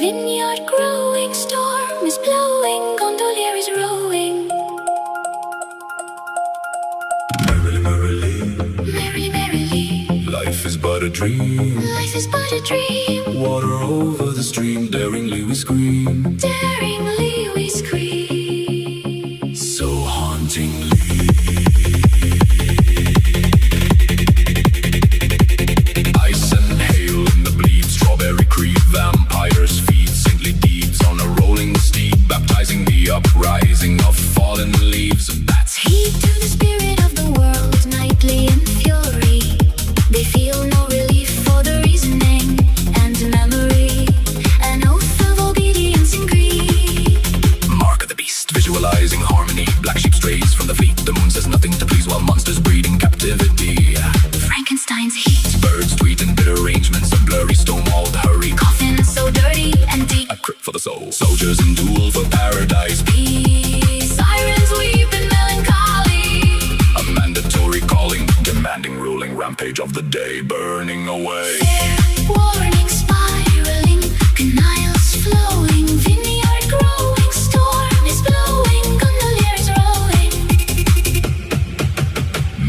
vineyard growing, storm is blowing, gondolier is rowing. Merrily, merrily, Merrily, merrily, life is but a dream. life is but a dream. Water over the stream, daringly we scream. Daringly we scream. So hauntingly. Ice and hail in the bleed, strawberry creep, vampires feed, saintly deeds on a rolling steed, baptizing the uprising of fallen leaves. And that's Heed to the spirit of the world, nightly in fury. They feel no relief for the reasoning and memory, an oath of obedience and greed. mark of the beast, visualizing harmony. Black sheep strays from the fleet, the moon says nothing to please, while monsters breed in captivity. Frankenstein's heat, Birds tweet in bitter arrangements, a blurry stone-walled hurry. coffin so dirty and deep. A crypt for the soul, soldiers in duel for paradise. Peace, sirens weep in melancholy. A mandatory calling, demanding ruling, rampage of the day, burning away. Fair warning, spiraling, canals flowing, vineyard growing, storm is blowing, gondolier is rowing.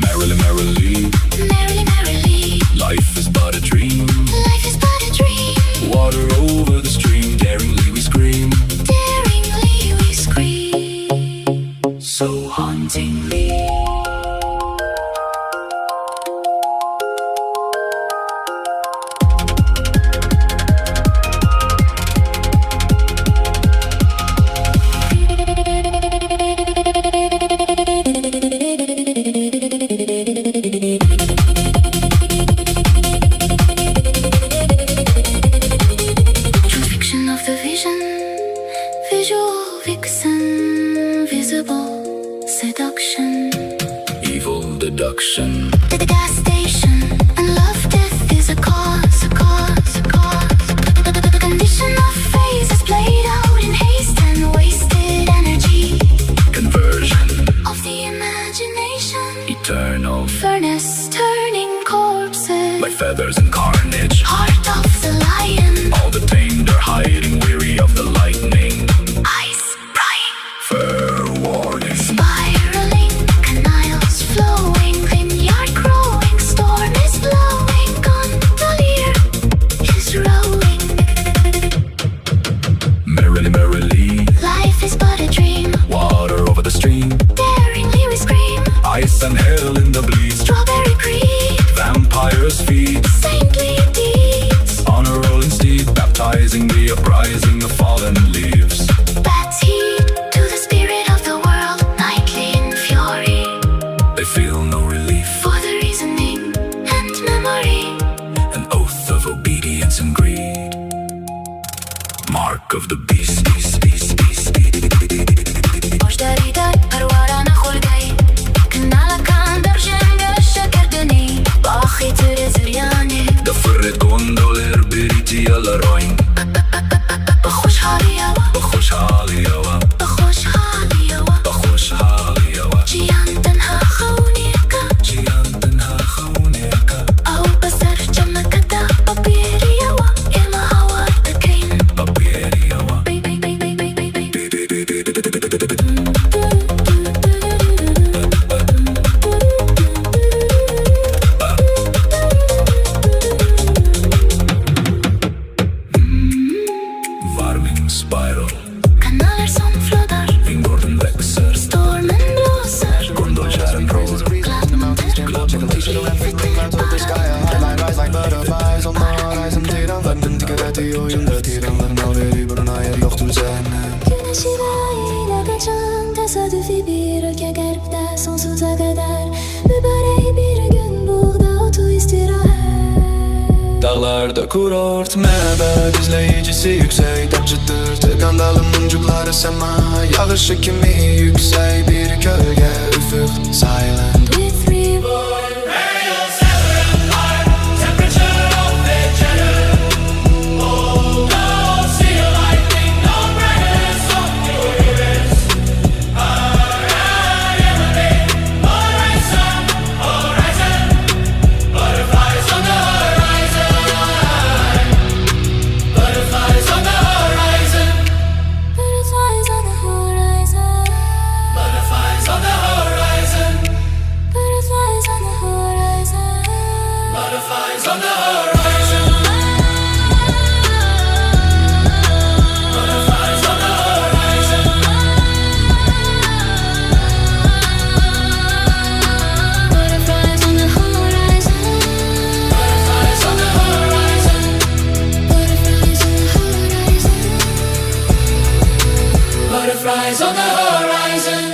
Merrily, merrily, Merrily, merrily, life is but a dream. life is but a dream. Water over the stream, daringly we scream. Daringly we scream. So hauntingly. Transfixion of the vision, visual vixen, visible seduction. Evil deduction. To the gas station, and love death is a cause, a cause, a cause. The condition of phases played out in haste and wasted energy Conversion, of the imagination. eternal, Furnace turning corpses, like feathers and carnage. heart of the lion, All the tamed are hiding, weary of the lightning. eyes prying, Fair warning. spiraling, canals flowing, vineyard growing, storm is blowing, gondolier is rowing. Merrily, merrily, Life is but a dream, water over the stream. daringly we scream. Ice and hail in the bleed, Strawberry creep, vampires feed. saintly deeds. On a rolling steed, baptizing the uprising of fallen leaves. Bats heed to the spirit of the world, nightly in fury. They feel no relief, For the reasoning and memory, an oath of obedience and greed. Mark of the beast. 𝓔𝓷𝓮𝓻𝓻 بخوشحالی بخوشحالی و بخوشحالی بخوشحالی و جیان تنها خونیکا جیان تنها خونیکا او بسر جمکتا بابیری و ilma hawa تکین بابیری و Warming spiral, kanaler som flödar, vingården växer. stormen blåser, Gondolieren rår. gladen güneşi ile kaçan tesadüfi bir ülke garipte sonsuza kadar mübarek bir gün burada otu istirahat. Dağlarda kurort mebed izleyicisi yüksek taçıdır 𝓔𝓸𝓽𝓻𝓻 sema Yağışı kimi yüksek bir gölge ufuk silent With three Butterflies on the horizon. Butterflies on the horizon.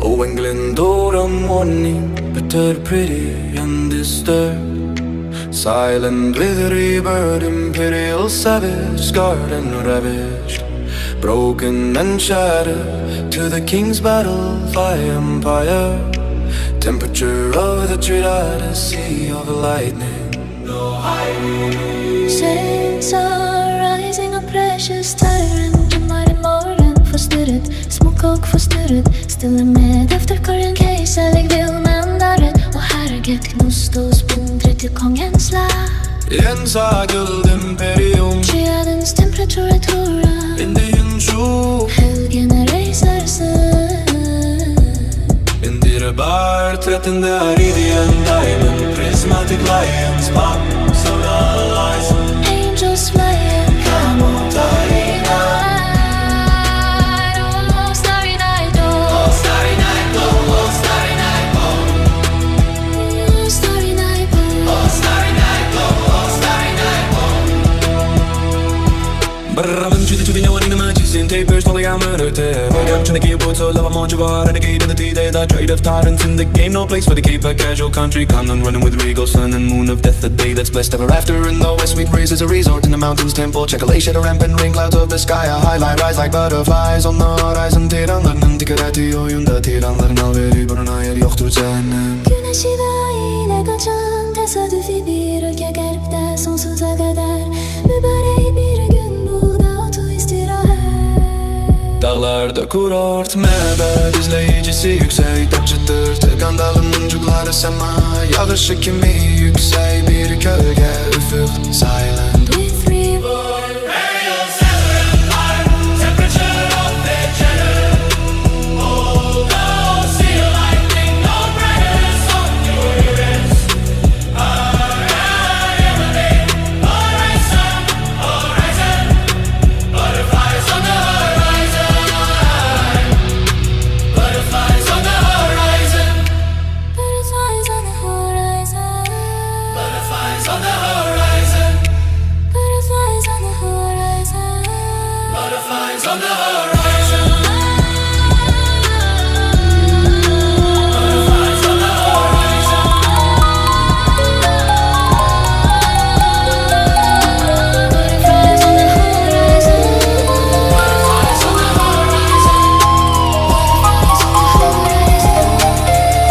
Oh, 𝓔𝓸𝓽𝓻𝓻, bitter, pretty, undisturbed, silent, glittery bird, imperial, savage, scarred and ravished, broken and shattered to the king's battle, empire, temperature of the 𝓔𝓷𝓻𝓻 of lightning. No hiding. Saints are rising, a precious tyrant, a mighty morgon forstyrret, smokeoak forstyrret, stille med 𝓔𝓸𝓽𝓻, 𝓔𝓷𝓮𝓻, og herregud gnostos 𝓔𝓷𝓮𝓻. Rensa guldimperium, 𝓔𝓷𝓻s temperatur Indian tro, helgene reiser seg. Indirbar, 13. Iridian diamond, prismatic lions, pop, solar lights, Angels flying, come on, starry night, oh, starry night, oh, Starry night, oh, starry night, oh. starry night, oh. Starry night, oh, starry night, oh. Brraven tjude nyawan in the matches in tapers, polyamorite. But I'm trying to keep what's all love, I'm on Java, renegade in the D-Day, the trade of tyrants in the game. No place for the Cape, a casual country, Conlon running with regal sun and moon of death, a day that's blessed ever after. In the west, sweet breeze is a resort in the mountains, temple, check-a-lay, shed a rampant rain clouds of the sky, a highlight rise like butterflies on the horizon. 𝓘𝓸𝓻𝓻, 𝓘𝓸𝓻𝓻, 𝓔𝓷𝓮𝓻. Güneşi ve ne kaçan tesadüfi bir ülke garipte sonsuza kadar. Mübarek bir gün burada otu istirahat. Dağlarda kurort mebed, izleyicisi yüksek, taçıdır 𝓔𝓸𝓽𝓻𝓻, yağışı kimi yüksek bir gölge, ufuk silent. With three Imperial, stellar empire, temperature of the general. Oh, no, see a lightning, no brightness on your ears. Horizon, horizon, butterflies on the horizon. Butterflies on the horizon. butterflies on the horizon. Butterflies on the horizon. Butterflies on the horizon. Butterflies on the horizon.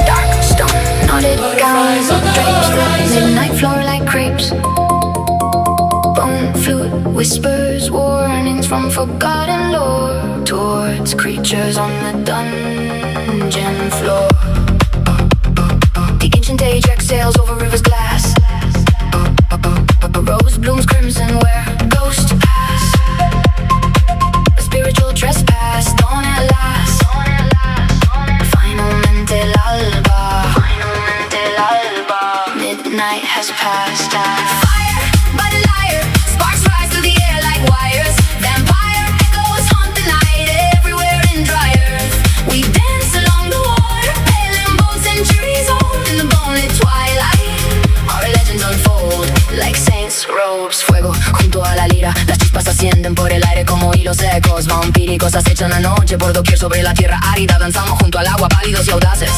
Dark stone, knotted gown, drapes the midnight floor like crepes. Bone flute whispers warnings from forgotten lore towards creatures on the dungeon floor. The ancient age exhales over rivers glass. A rose blooms crimson where ghosts pass. A spiritual trespass, dawn at last. Finalmente l'alba. Midnight has passed. Fire by the liar, sparks rise through the air like wires. Vampire echoes haunt the night everywhere in dry earth. We dance along the water, pale and bold, centuries old in the moonlit twilight. Our legends unfold like saints' robes. Fuego junto a la lira, las chispas ascienden por el aire como hilos secos. Vampíricos acechan la noche por doquier sobre la tierra árida. Danzamos junto al agua, pálidos y audaces,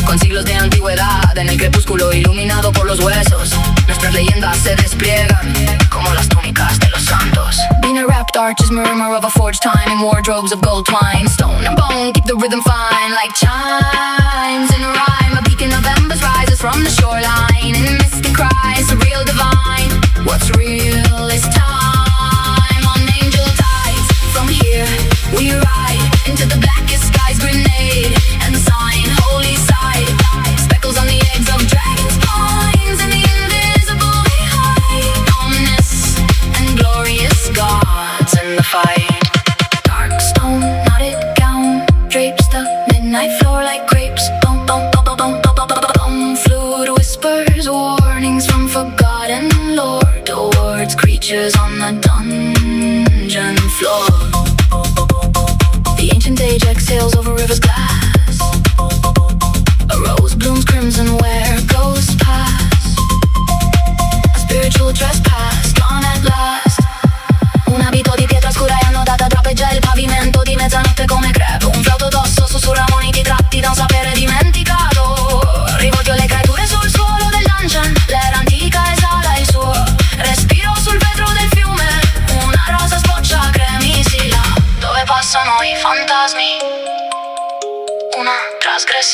con siglos de antigüedad en el crepúsculo iluminado por los huesos. Nuestras leyendas se despliegan como las túnicas de los santos. Being a wrapped arches, murmur of a forged time in wardrobes of gold twine. Stone and bone keep the rhythm fine like chimes in a rhyme. A beacon of embers rises from the shoreline in misty cries, surreal divine. What's real is time on angel tides. From here we ride into the blackest skies, grenade and sign, holy side. Speckles on the eggs of dragon's spines, and the invisible we hide. Ominous and glorious gods in the fight. Dark stone, knotted gown, drapes the midnight floor like grapes. Bone flute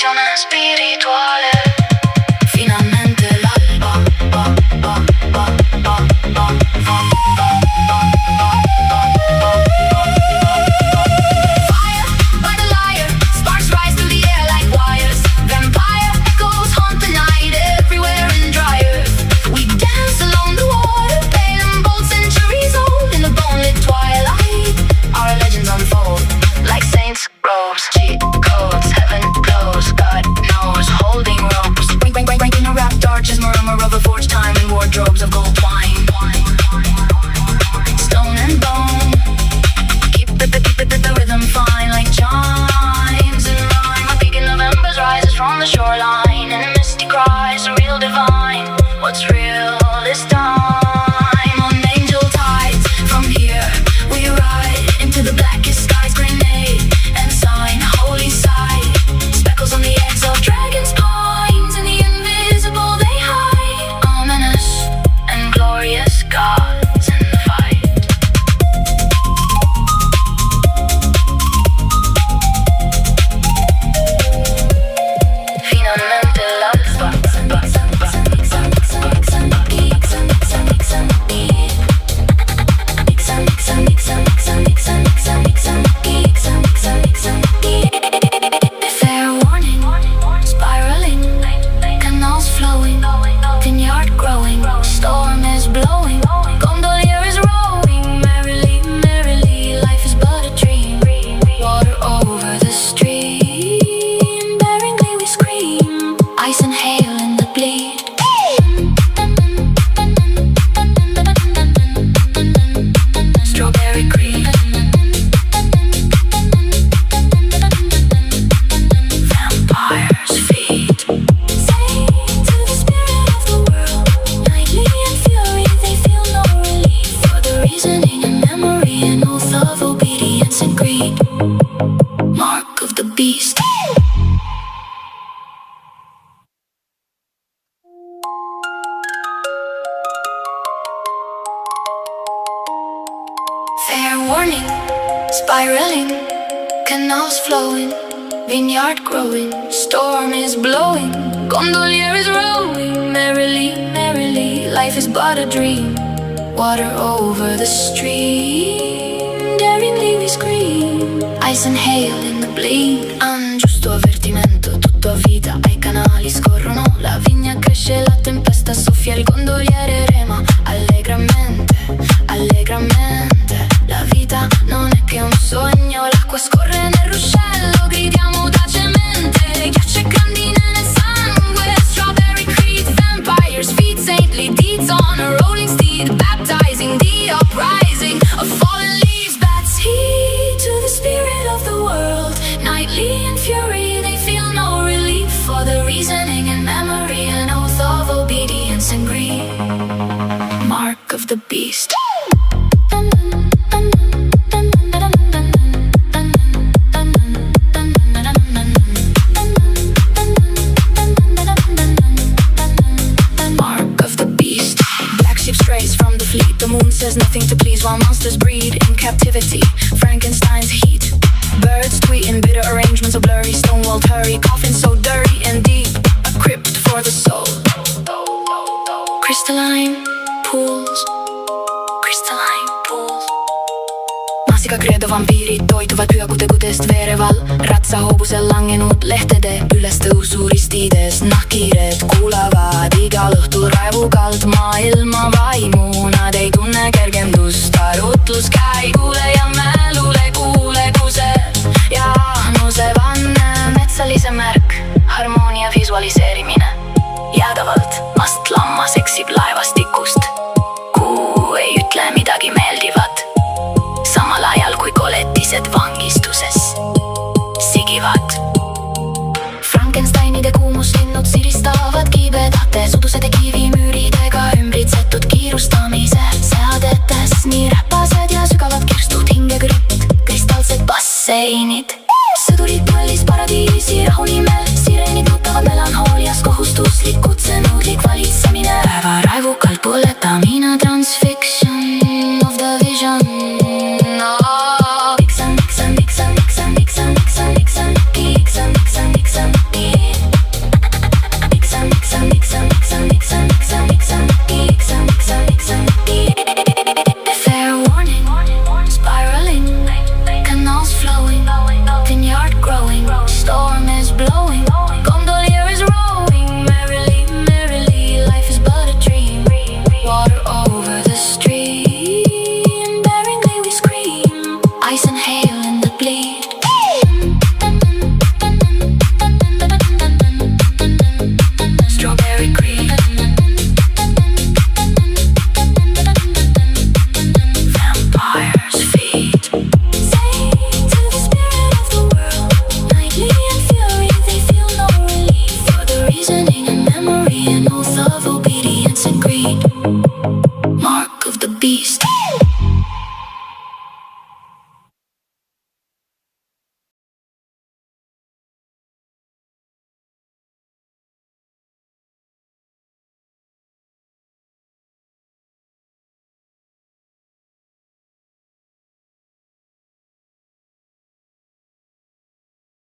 sessione spirituale. Finalmente l'alba. Fire by the lyre, sparks rise through the air like wires. Vampire echoes haunt the night everywhere in dry earth. We dance along the water, pale and bold, centuries old. In the bone-lit twilight, our legends unfold like saints' robes, cheat codes, heaven glows. God knows, holding ropes. Breaking a wrapped arches, murmur of a forged time in wardrobes of gold twine. Stone and bone, keep the rhythm fine like chimes in rhyme. A beacon of embers rises from the shoreline, and a misty cries, real divine. What's real this time? On angel tides, from here we ride into the blackest skies. Grenade and sign, holy side. Speckles on the eggs of dragons' pines, in the invisible they hide. Ominous and glorious gods in the fight. Finalmente l'alba. Fair warning, spiraling, canals flowing, vineyard growing, storm is blowing, gondolier is rowing, merrily, merrily, life is but a dream. Water over the stream, daringly we scream, ice and hail in the bleed. Strawberry cream, vampire's feet. Say to the spirit of the world, nightly in fury they feel no relief. For the reasoning and memory, an oath of obedience and greed. Mark of the beast. Fair warning, spiraling, canals flowing, vineyard growing, storm is blowing, gondolier is rowing, merrily, merrily, life is but a dream. Water over the stream, daringly we scream, ice and hail in the bleed. Un giusto avvertimento, tutto a vita, ai canali scorrono, la vigna cresce, la tempesta soffia, il gondoliere rema, allegramente, allegramente. La vita non è che un sogno, l'acqua scorre nel ruscello, gridiamo audacemente, ghiaccio e grandine nel sangue. Strawberry creed, vampire's feet, saintly deeds on a rolling steed, baptizing the uprising of fallen leaves. Bats heed to the spirit of the world, nightly in fury they feel no relief. For the reasoning and memory, an oath of obedience and greed. Mark of the beast. The moon says nothing to please while monsters breed in captivity. Frankenstein's heat. Birds tweet in bitter arrangements of blurry stone-walled hurry. Coffins so dirty and deep, a crypt for the soul. Crystalline pools, crystalline pools. Massika credo vampiirit toituvad pühakudest veereval. Ratsahobusel langenud lehtede ülestõusuristides. Nahkhiired kuulavad igal õhtul raevukalt maailma vaimu. Nad ei tunne kergendust arutluskäigule ja mälule kuuleguse ja ahnuse vanne. Metsalise märk, harmoonia visualiseerimine. Jäädavalt mast lammas eksib laevastikust. Kuu ei ütle midagi meeldivat, samal ajal kui koletised vangistuses sigivad. Frankensteinide kuumuslinnud siristavad kiibedate sudusede kivimüüridega ümbritsetud kiirustamise seadetes. Nii räpased ja sügavad kirstud hingekritt, kristalsed basseinid. Sõdurid põllis paradiisi rahu nimel, sireenid nutavad melanhoolias kohustuslik kutsenõudlik valitsemine. Päeva raevukalt põletamine transfer